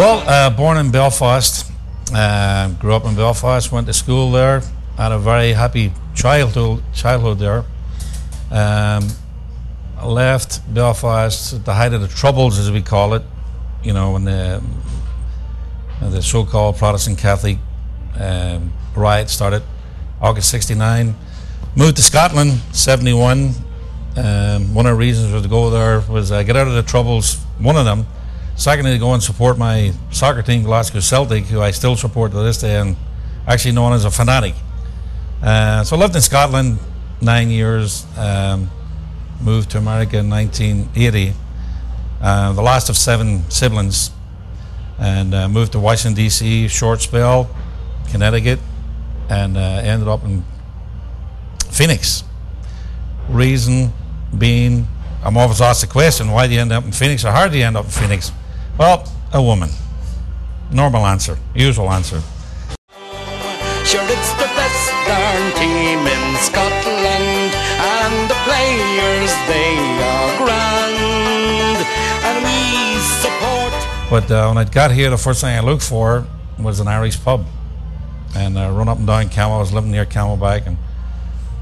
Born in Belfast, grew up in Belfast, went to school there, had a very happy childhood there. Left Belfast at the height of the Troubles, as we call it, you know, when the so-called Protestant Catholic riot started, August '69. Moved to Scotland, '71. One of the reasons was to go there was get out of the Troubles, one of them. Secondly, to go and support my soccer team, Glasgow Celtic, who I still support to this day, and actually known as a fanatic. So I lived in Scotland 9 years, moved to America in 1980, the last of 7 siblings, and moved to Washington, D.C., short spell, Connecticut, and ended up in Phoenix. Reason being, I'm always asked the question, why do you end up in Phoenix, or how do you end up in Phoenix? Well, a woman. Normal answer, usual answer. Sure, it's the best darn team in Scotland, and the players, they are grand, and we support. But when I got here, the first thing I looked for was an Irish pub. And I run up and down Campbell. I was living near Camelback, and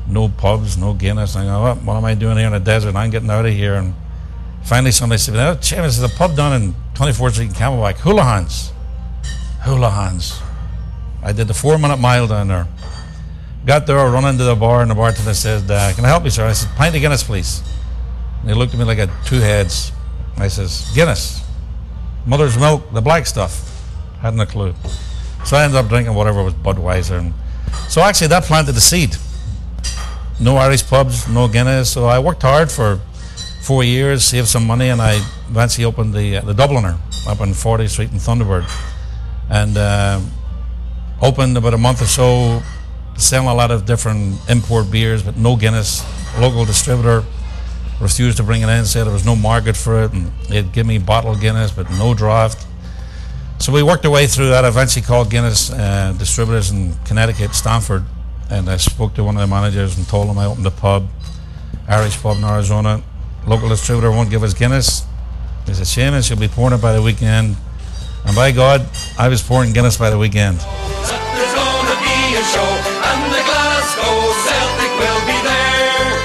no pubs, no Guinness. And I go, what am I doing here in the desert? I'm getting out of here. And finally somebody said, Seamus, there's a pub down in 24th Street in Camelback, Houlihan's. I did the 4-minute mile down there. Got there, run into the bar, and the bartender said, can I help you, sir? I said, pint of Guinness, please. And he looked at me like I had 2 heads. I says, Guinness, mother's milk, the black stuff. Hadn't a clue. So I ended up drinking whatever was Budweiser. And so actually that planted the seed. No Irish pubs, no Guinness. So I worked hard for 4 years, saved some money, and I eventually opened the Dubliner up on 40th Street in Thunderbird. And opened about a month or so, selling a lot of different import beers, but no Guinness. Local distributor refused to bring it in, said there was no market for it, and they'd give me bottled Guinness, but no draft. So we worked our way through that. I eventually called Guinness distributors in Connecticut, Stamford, and I spoke to one of the managers and told him I opened a pub, Irish pub in Arizona. Local distributor won't give us Guinness. He said, Seamus, you'll be pouring it by the weekend. And by God, I was pouring Guinness by the weekend. There's gonna be a show, and the Glasgow Celtic will be there.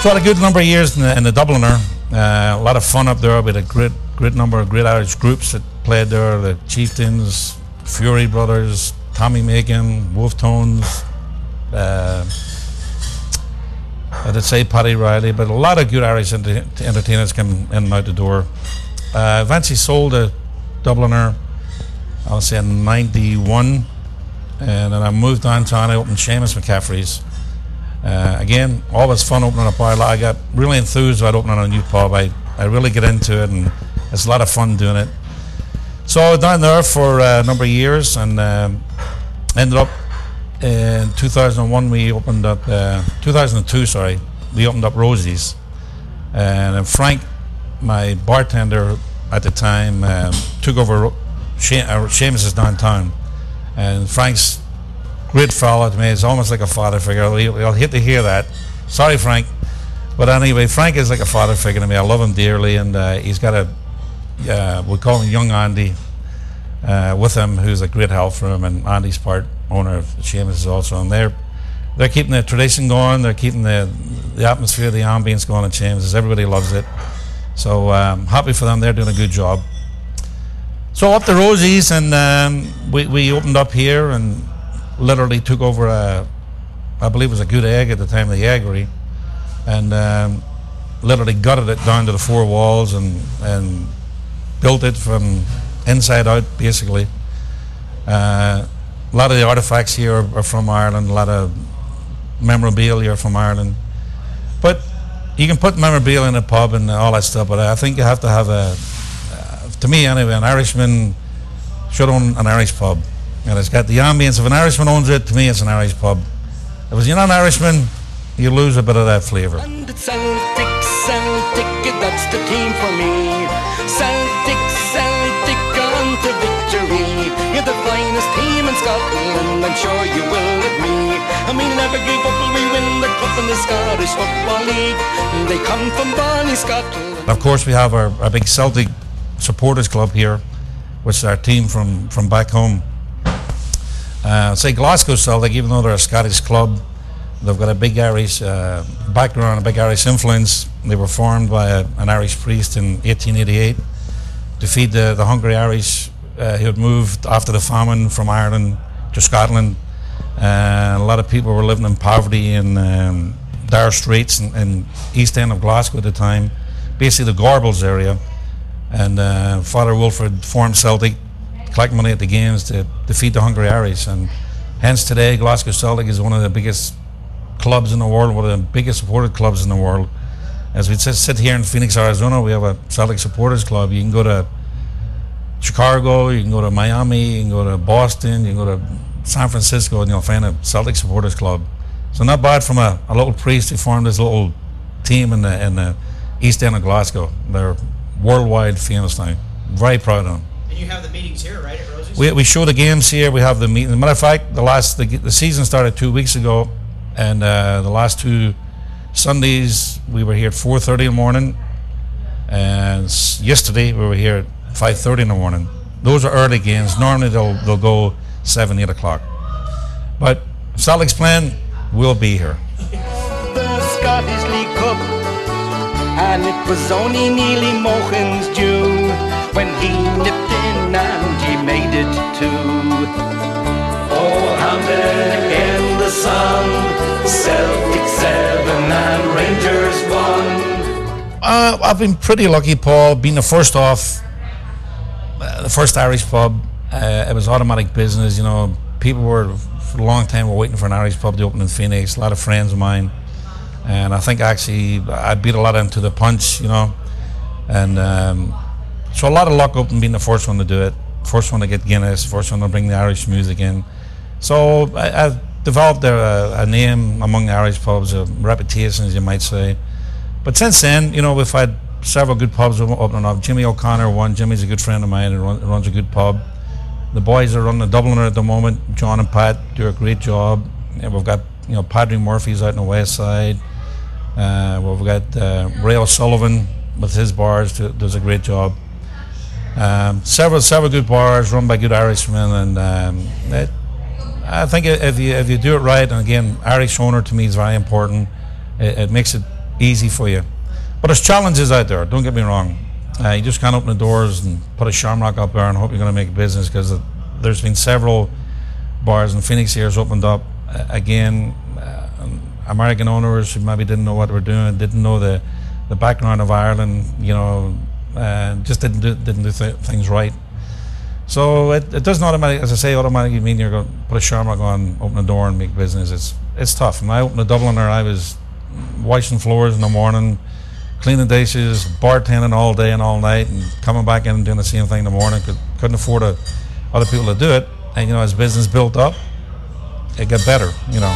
So I had a good number of years in the Dubliner. A lot of fun up there. We had a great number of great Irish groups that played there. The Chieftains, Fury Brothers, Tommy Macon, Wolf Tones, I'd say Paddy Riley, but a lot of good Irish entertainers come in and out the door. Eventually sold a Dubliner, I'll say in '91, and then I moved downtown. I opened Seamus McCaffrey's. Again, always fun opening a bar. I got really enthused about opening a new pub. I really get into it, and it's a lot of fun doing it. So I was down there for a number of years, and ended up in 2001 we opened up 2002 sorry, we opened up Rosie's, and Frank, my bartender at the time, took over Seamus's downtown, and Frank's great fella to me. It's almost like a father figure. I'll hate to hear that, sorry Frank, but anyway, Frank is like a father figure to me. I love him dearly, and he's got a we call him Young Andy with him, who's a great help for him, and Andy's part owner of Seamus also, and they're keeping the tradition going. They're keeping the atmosphere, the ambience going at Seamus. Everybody loves it, so happy for them. They're doing a good job. So up to Rosie's, and we opened up here and literally took over I believe it was a Good Egg at the time, the Eggery, and literally gutted it down to the 4 walls and built it from inside out, basically. A lot of the artifacts here are from Ireland, a lot of memorabilia are from Ireland. But you can put memorabilia in a pub and all that stuff, but I think you have to have to me anyway, an Irishman should own an Irish pub. And it's got the ambience. If an Irishman owns it, to me it's an Irish pub. If you're not an Irishman, you lose a bit of that flavour. And it's Celtic, that's the team for me. Celtic, on to victory. You're the finest team in Scotland, I'm sure you will agree. And we'll never give up till we win the cup and the the Scottish Football League. They come from Bonnie, Scotland. Of course, we have our big Celtic supporters club here, which is our team from back home. Say Glasgow Celtic, even though they're a Scottish club, they've got a big Irish background, a big Irish influence. They were formed by an Irish priest in 1888 to feed the hungry Irish who had moved after the famine from Ireland to Scotland. A lot of people were living in poverty in dire straits in east end of Glasgow at the time, basically the Gorbals area. And Father Wilfred formed Celtic, collect money at the games to feed the hungry Irish. And hence today, Glasgow Celtic is one of the biggest clubs in the world, one of the biggest supported clubs in the world. As we sit here in Phoenix, Arizona, we have a Celtic supporters club. You can go to Chicago, you can go to Miami, you can go to Boston, you can go to San Francisco, and you'll find a Celtic supporters club. So not bad from a little priest who formed this little team in the east end of Glasgow. They're worldwide famous now. Very proud of them. And you have the meetings here, right, at Rosie's? We show the games here. We have the meetings. As a matter of fact, the season started 2 weeks ago, and the last 2 Sundays we were here at 4:30 in the morning, and yesterday we were here at 5:30 in the morning. Those are early games. Normally they'll go 7, 8 o'clock. But if Celtic's playing, we'll be here. The Scottish League Cup, and it was only Neely Mohan's due when he nipped in and he made it too. Oh, Hampden in the sun, Celtic 7 and Rangers 1. I've been pretty lucky, Paul, being the first Irish pub. It was automatic business, you know. People were, for a long time, were waiting for an Irish pub to open in Phoenix. A lot of friends of mine. And I think actually I beat a lot into the punch, you know. And so a lot of luck open being the first one to do it. First one to get Guinness, first one to bring the Irish music in. So I developed a name among the Irish pubs, a reputation, as you might say. But since then, you know, we've had several good pubs opening up. Jimmy O'Connor one. Jimmy's a good friend of mine and runs a good pub. The boys are running the Dubliner at the moment. John and Pat do a great job. And we've got, you know, Padre Murphy's out on the west side. We've got Ray O'Sullivan with his bars does a great job. Several good bars run by good Irishmen, and I think if you do it right, and again, Irish owner to me is very important. It makes it easy for you. But there's challenges out there. Don't get me wrong. You just can't open the doors and put a shamrock up there and hope you're going to make business, because there's been several bars in Phoenix here has opened up. Again, American owners who maybe didn't know what they were doing, didn't know the background of Ireland, you know, just didn't do things right. So it doesn't automatically, as I say, automatically mean you're going to put a shamrock on, open the door and make business. It's tough. When I opened the Dubliner, I was washing floors in the morning, cleaning dishes, bartending all day and all night, and coming back in and doing the same thing in the morning. Couldn't afford other people to do it. And, you know, as business built up, it got better, you know.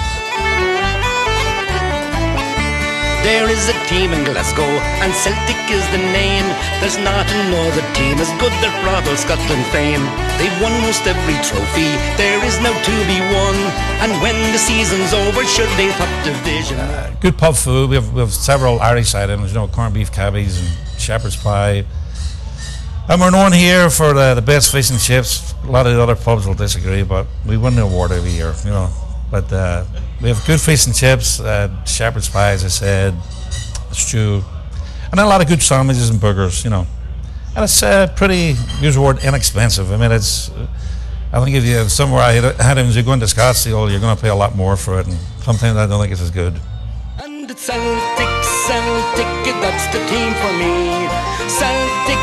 There is a team in Glasgow, and Celtic is the name. There's not another team as good that brought all Scotland fame. They've won most every trophy, there is now to be won. And when the season's over, should they top division? Good pub food. We have several Irish items, you know, corned beef cabbies and shepherd's pie. And we're known here for the best fish and chips. A lot of the other pubs will disagree, but we win the award every year, you know. But we have good fish and chips, shepherd's pie, as I said, stew, and then a lot of good sandwiches and burgers, you know. And it's pretty, use the word, inexpensive. I mean, it's, I think if you have somewhere items, you go into Scottsdale, you're going to pay a lot more for it, and sometimes I don't think it's as good. And it's Celtic, that's the team for me. Celtic,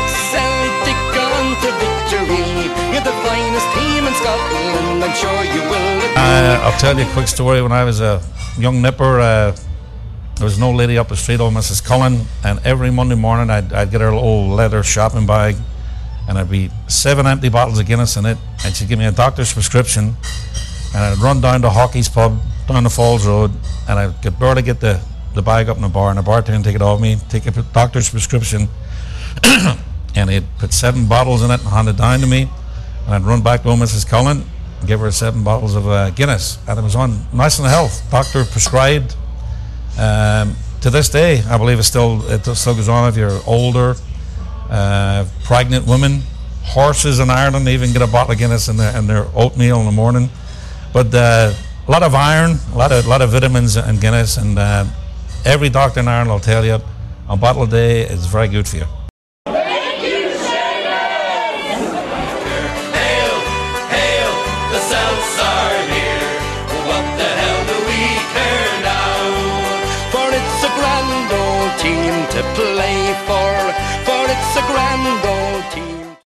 on to victory. You're the finest team in Scotland, I'm sure you will agree. I'll tell you a quick story. When I was a young nipper, there was an old lady up the street, old Mrs. Cullen, and every Monday morning I'd get her old leather shopping bag, and there'd be 7 empty bottles of Guinness in it, and she'd give me a doctor's prescription, and I'd run down to Hockey's pub down the Falls Road, and I'd barely get the bag up in the bar, and the bartender would take it off me, take a doctor's prescription, and he'd put 7 bottles in it and hand it down to me, and I'd run back to old Mrs. Cullen and give her 7 bottles of Guinness, and it was on National Health. Doctor prescribed, To this day, I believe it still goes on. If you're older, pregnant women, horses in Ireland even get a bottle of Guinness in their oatmeal in the morning. But a lot of iron, a lot of vitamins in Guinness, and every doctor in Ireland will tell you a bottle a day is very good for you. Thank you, Seamus! Hail, hail, the Souths are here. What the hell do we care now? For it's a grand old team to play for it's a grand old team.